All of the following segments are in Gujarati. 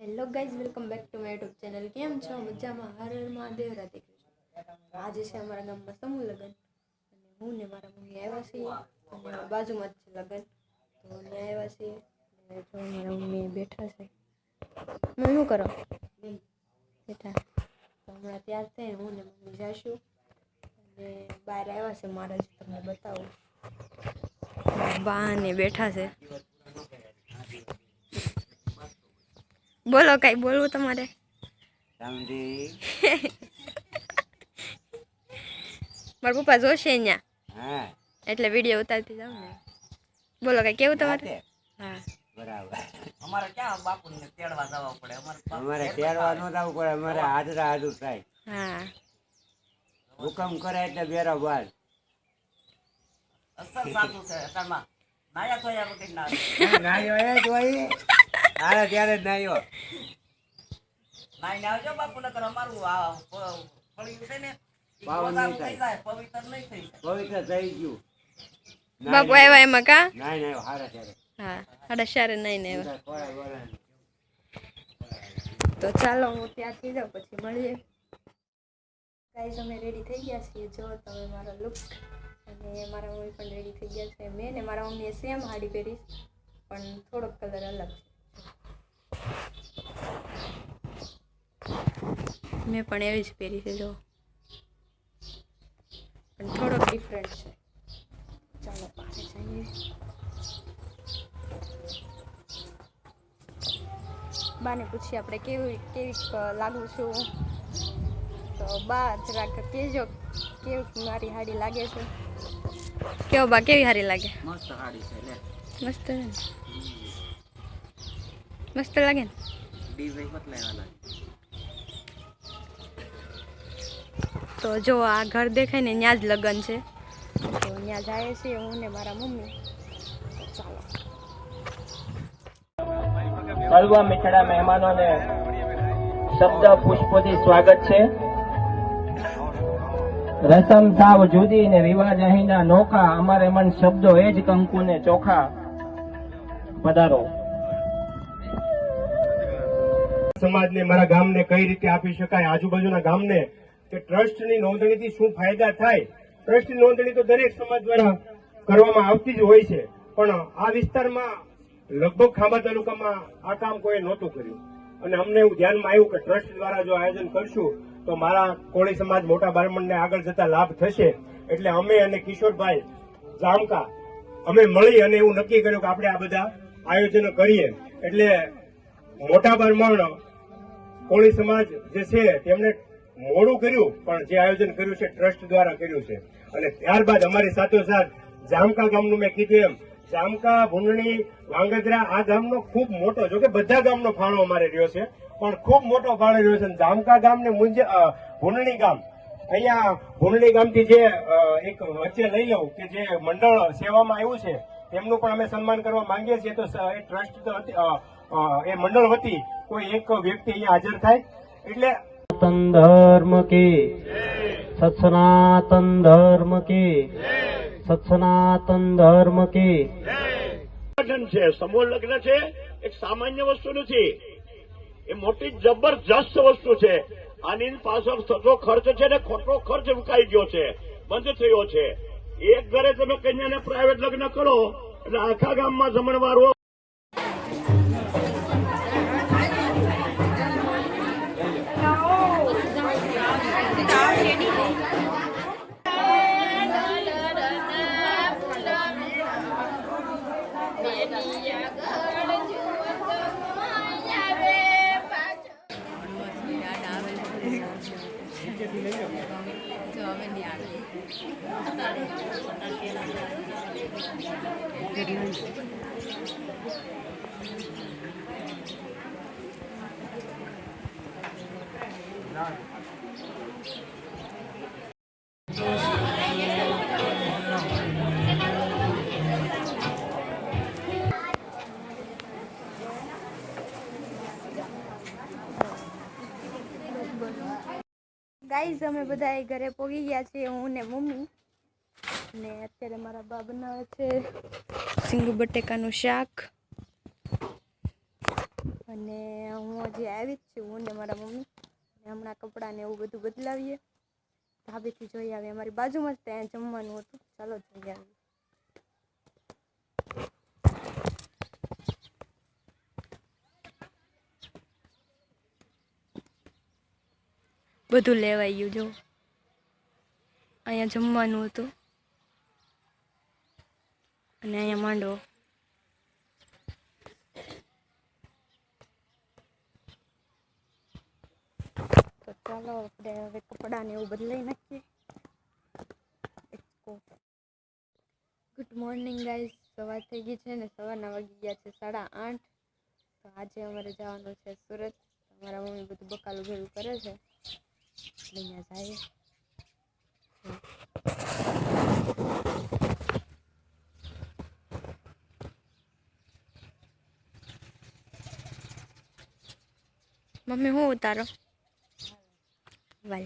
Hello guys welcome back to my YouTube channel. केम छो मजामां? हर हर महादेव, राधे कृष्ण। आज છે અમારા ગામમાં સમૂહ લગ્ન અને હું ને મારા મમ્મી આવ્યા છીએ અને બાજુમાં જ છે લગ્ન, તો ત્યાં આવ્યા છીએ અને જો મારા મમ્મી બેઠા છે. મમ્મી શું કરો? બેઠા. તો હમણાં ત્યાર થઈને હું ને મમ્મી જઈશું અને બહાર આવ્યા છે મારા, જ તમને બતાવું. બા ને બેઠા છે. બોલો, કઈ બોલવું તમારે? મારા પપ્પા જોશે અહીંયા, એટલે વિડીયો ઉતારતી જાવ ને. બોલો, કઈ કેવું તમારે? હા બરાબર. અમારે ક્યાં બાપુને તેડવા જવા પડે, અમારે તેડવા ન જવું પડે, અમારે હાજરા હાજર થાય. હા, હુકમ કરે એટલે બેરો બાર. અસલ સાચું છે. અસલમાં નાયા તો યાર વગર ના નાયો એ જોઈ આરે ત્યારે જ નાયો. નાઈ ના આવજો બાપુ, નકર અમારું આ ફળિયું છે ને પાવન રોજાનું નહીં થઈ થાય. જાય, પવિત્ર નહીં થઈ જાય. પવિત્ર થઈ ગયું. બાપુ આવ્યા એમાં કા? નાઈ નાયો હારા ત્યારે. હા, સાડા ચારે નહીં ને આવ્યા. કોળા બોલા. તો ચાલો હું ત્યાં થઈ જાઉં, પછી મળીએ. ગાઈઝ અમે રેડી થઈ ગયા છીએ. જો તમે મારો લુક, અને મારા મમ્મી પણ રેડી થઈ ગયા છે. મેં ને મારા મમ્મીએ સેમ સાડી પહેરી, પણ થોડોક કલર અલગ છે. મેં પણ એવી જ પહેરી છે જો, પણ થોડોક ડિફરન્ટ છે. ચાલો પાસે જઈએ. બાને પૂછીએ આપણે કેવી લાગુ છું. તો બા જરાક કહેજો કેવી મારી સાડી લાગે છે. કેવો બા, કેવી સારી લાગે? મસ્ત સાડી છે લે. મસ્ત છે ને? મસ્ત લાગે ને? ડિઝાઇન બદલાવાના. તો જો આ ઘર દેખાય ને ત્યાં જ લગ્ન છે, તો ત્યાં જાય છે હું ને મારા મમ્મી. ચાલો. હળવા મીઠડા મહેમાનોને શબ્દ પુષ્પોથી સ્વાગત છે. રસમ સાવ જુદી ને રિવાજ અહીંના નોખા, અમારે મન શબ્દો એ જ કંકુ ને ચોખા. પધારો. સમાજને, મારા ગામને કઈ રીતે આપી શકાય, આજુબાજુના ગામને કે ટ્રસ્ટની નોંધણીથી શું ફાયદા થાય. ટ્રસ્ટની નોંધણી તો દરેક સમાજ દ્વારા કરવામાં આવતી જ હોય છે, પણ આ વિસ્તારમાં લગભગ ખાંભા તાલુકામાં આ કામ કોઈ નહોતું કર્યું, અને અમને એવું ધ્યાનમાં આવ્યું કે ટ્રસ્ટ દ્વારા જો આયોજન કરશું તો મારા કોળી સમાજ મોટા બ્રાહ્મણને આગળ જતા લાભ થશે. એટલે અમે અને કિશોરભાઈ જામકા અમે મળી અને એવું નક્કી કર્યું કે આપણે આ બધા આયોજનો કરીએ. એટલે મોટા બ્રાહ્મણ કોળી સમાજ જે છે તેમણે મોડું કર્યું, પણ જે આયોજન કર્યું છે ટ્રસ્ટ દ્વારા કર્યું છે. અને ત્યારબાદ અમારી સાથોસાથ જામકા ગામનું મેં કીધું એમ, જામકા, ભૂંડણી, વાંગદરા આ ગામનો ખૂબ મોટો, જો કે બધા ગામનો ફાળો અમારે રહ્યો છે, પણ ખૂબ મોટો ફાળો રહ્યો છે. જામકા ગામ ને ભૂંડણી ગામ, અહીંયા ભૂંડણી ગામથી જે એક વચ્ચે લઈ લઉં કે જે મંડળ સેવામાં આવ્યું છે તેમનું પણ અમે સન્માન કરવા માંગીએ છીએ. તો એ ટ્રસ્ટ એ મંડળ વતી કોઈ એક વ્યક્તિ અહીંયા હાજર થાય. એટલે સનાતન ધર્મ કે, સત્સનાતન ધર્મ કે, સત્સનાતન ધર્મ કે. લગ્ન છે, સમૂહ લગ્ન છે, એક સામાન્ય વસ્તુ નથી, એ મોટી જબરજસ્ત વસ્તુ છે. આની પાછળ થતો ખર્ચ છે ને ખોટો ખર્ચ મુકાઈ ગયો છે, બંધ થયો છે. એક ઘરે તમે કન્યાને પ્રાઇવેટ લગ્ન કરો એટલે આખા ગામમાં જમણવારો. ગાઈઝ અમે બધા ઘરે પોગી ગયા છીએ, હું ને મમ્મી. ને અત્યારે મારા બા બનાવે છે સિંગ બટેકાનું શાક. અને હું હજી આવી જ છું, હું ને મારા મમ્મી. અને હમણાં કપડાં ને એવું બધું બદલાવીએ, ધાબેથી જોઈ આવીએ. અમારી બાજુમાં જ ત્યાં જમવાનું હતું, ચાલો જોઈ આવીએ. બધું લેવાઈ ગયું જો, અહીંયા જમવાનું હતું અને અહીંયા માંડવો. તો ચાલો આપણે હવે કપડાં ને એવું બદલાઈ નાખીએ. ગુડ મોર્નિંગ ગાઈઝ, સવાર થઈ ગઈ છે ને સવારના વાગી ગયા છે 8:30. તો આજે અમારે જવાનું છે સુરત. મારા મમ્મી બધું બકાલું ભેગું કરે છે, અહીંયા જઈએ. મમ્મી હું ઉતારો વાલ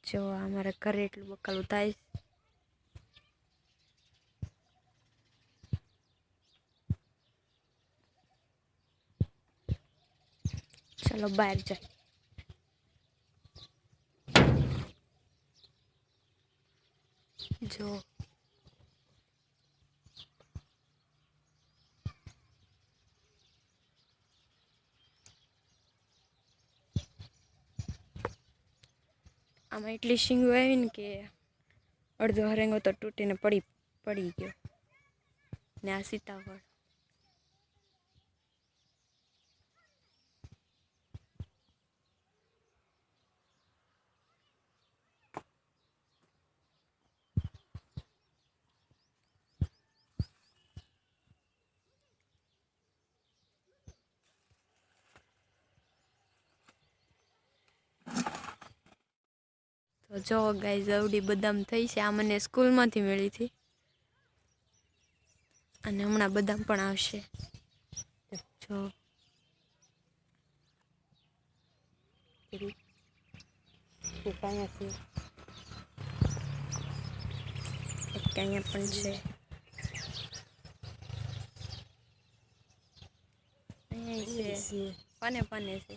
જો અમારા ઘરે એટલું બકાલું થાય. ચલો બહાર જાય. જો આમાં એટલી શીંગો આવી ને કે અડધો હરેંગો તો તૂટીને પડી ગયો. ને આ સીતાફળ તો જો ગાઈઝ અવડી બદામ થઈ છે. આ મને સ્કૂલમાંથી મળી હતી અને હમણાં બદામ પણ આવશે. જો અહીંયા પણ છે. અહીંયા છે પાને છે.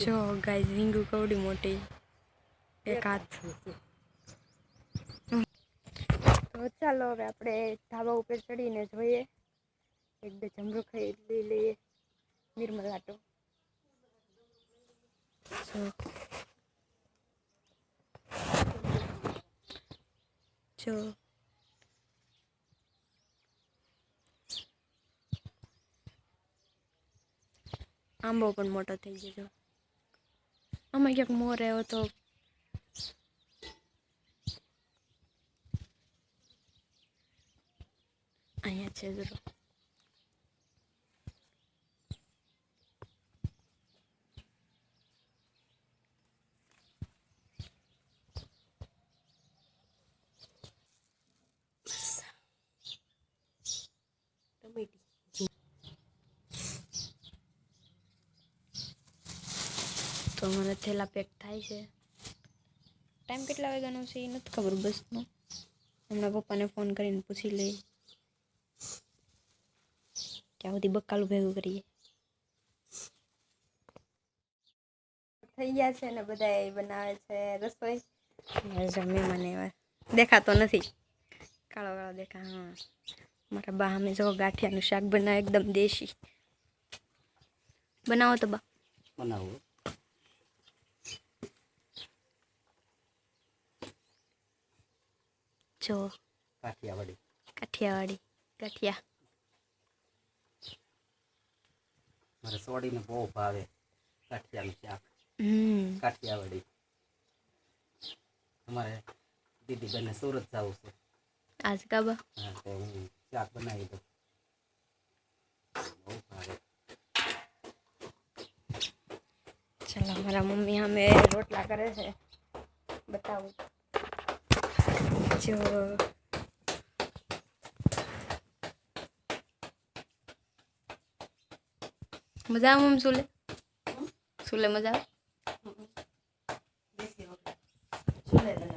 જો ગાઈઝ રીંગુ કવડી મોટી, એક હાથ. તો ચાલો હવે આપણે ધાબા ઉપર ચડીને જોઈએ. એક બે જમરૂ ખાઈ લઈએ. નિર્મલ આટો જો આંબો પણ મોટો થઈ ગયો. આમાં ક્યાંક મોર આવ્યો તો અહીંયા છે જરો. તો મને થેલા પેક થાય છે. ટાઈમ કેટલા વાગ્યાનો છે એ નથી ખબર બસનો. હમણાં પપ્પાને ફોન કરીને પૂછી લઈ ક્યાં સુધી બકાલું ભેગું કરીએ. થઈ ગયા છે ને બધા બનાવે છે રસોઈ. મહેમાન એવા દેખાતો નથી, કાળો કાળો દેખા. હા, મારા બા અમે જો ગાંઠિયાનું શાક બનાવે એકદમ દેશી. બનાવો તો બા. બનાવું જો કાઠિયાવાડી ગાંઠિયા મારે સોડીને બહુ ભાવે કાઠિયાનું શાક. કાઠિયાવાડી અમારે દીદી બેને સુરત જવું છે આજ કાબા. હા, તો હું શાક બનાવી દઉં, બહુ ભાવે. ચાલો મારા મમ્મી અમે રોટલા કરે છે, બતાવું. જો મજા આવે. સુલે મજા આવે. ગમે તે.